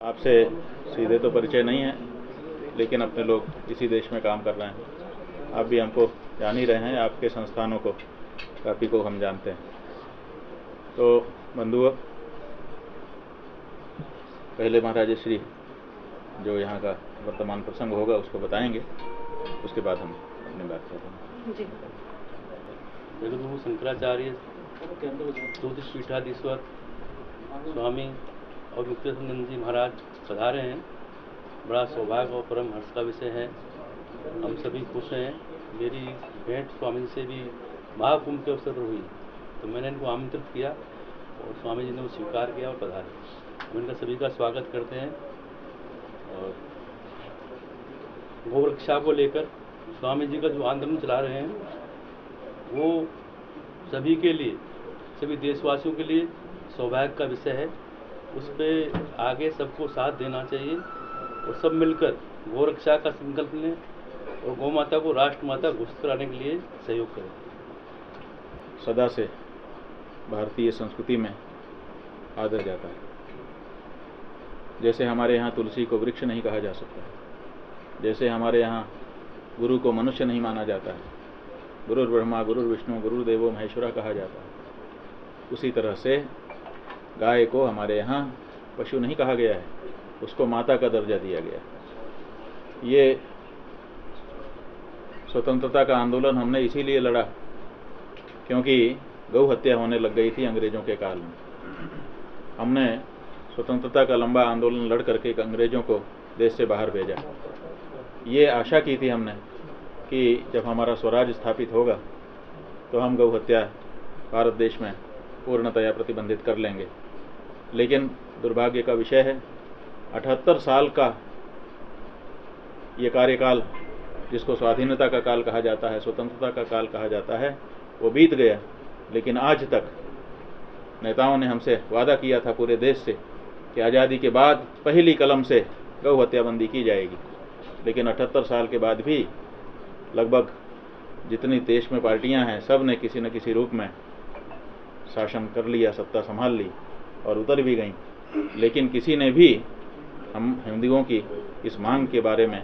आपसे सीधे तो परिचय नहीं है, लेकिन अपने लोग इसी देश में काम कर रहे हैं। आप भी हमको जान ही रहे हैं, आपके संस्थानों को काफ़ी को हम जानते हैं। तो बंधुओं, पहले महाराज श्री जो यहाँ का वर्तमान प्रसंग होगा उसको बताएंगे, उसके बाद हम अपनी बात करेंगे। जगद्गुरु शंकराचार्य ज्योतिषपीठाधीश्वर स्वामी और मुक्तेश्वरानंद जी महाराज पधारे हैं। बड़ा सौभाग्य और परम हर्ष का विषय है। हम सभी खुश हैं। मेरी भेंट स्वामी जी से भी महाकुंभ के अवसर पर हुई, तो मैंने इनको आमंत्रित किया और स्वामी जी ने वो स्वीकार किया और पधारे। हम इनका सभी का स्वागत करते हैं। और गौ रक्षा को लेकर स्वामी जी का जो आंदोलन चला रहे हैं, वो सभी के लिए, सभी देशवासियों के लिए सौभाग्य का विषय है। उस पर आगे सबको साथ देना चाहिए और सब मिलकर गौ रक्षा का संकल्प लें और गौ माता को राष्ट्र माता घोषित कराने के लिए सहयोग करें। सदा से भारतीय संस्कृति में आदर जाता है। जैसे हमारे यहाँ तुलसी को वृक्ष नहीं कहा जा सकता, जैसे हमारे यहाँ गुरु को मनुष्य नहीं माना जाता है, गुरुर् ब्रह्मा गुरुर् विष्णु गुरुर्देवो महेश्वरा कहा जाता है, उसी तरह से गाय को हमारे यहाँ पशु नहीं कहा गया है, उसको माता का दर्जा दिया गया है। ये स्वतंत्रता का आंदोलन हमने इसीलिए लड़ा क्योंकि गौ हत्या होने लग गई थी अंग्रेजों के काल में। हमने स्वतंत्रता का लंबा आंदोलन लड़ करके अंग्रेजों को देश से बाहर भेजा। ये आशा की थी हमने कि जब हमारा स्वराज स्थापित होगा तो हम गौ हत्या भारत देश में पूर्णतया प्रतिबंधित कर लेंगे। लेकिन दुर्भाग्य का विषय है, 78 साल का ये कार्यकाल, जिसको स्वाधीनता का काल कहा जाता है, स्वतंत्रता का काल कहा जाता है, वो बीत गया। लेकिन आज तक नेताओं ने हमसे वादा किया था पूरे देश से कि आज़ादी के बाद पहली कलम से गौ हत्याबंदी की जाएगी। लेकिन 78 साल के बाद भी लगभग जितनी देश में पार्टियां हैं, सब ने किसी न किसी रूप में शासन कर लिया, सत्ता संभाल ली और उतर भी गई। लेकिन किसी ने भी हम हिंदुओं की इस मांग के बारे में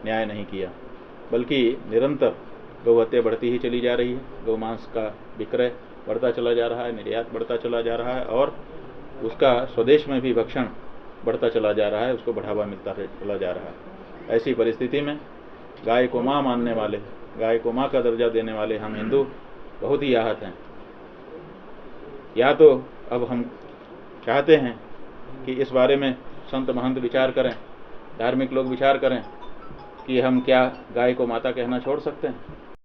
न्याय नहीं किया, बल्कि निरंतर गौ हत्या बढ़ती ही चली जा रही है। गौ मांस का विक्रय बढ़ता चला जा रहा है, निर्यात बढ़ता चला जा रहा है और उसका स्वदेश में भी भक्षण बढ़ता चला जा रहा है, उसको बढ़ावा मिलता चला जा रहा है। ऐसी परिस्थिति में गाय को माँ मानने वाले, गाय को माँ का दर्जा देने वाले हम हिंदू बहुत ही आहत हैं। या तो अब हम चाहते हैं कि इस बारे में संत महंत विचार करें, धार्मिक लोग विचार करें कि हम क्या गाय को माता कहना छोड़ सकते हैं।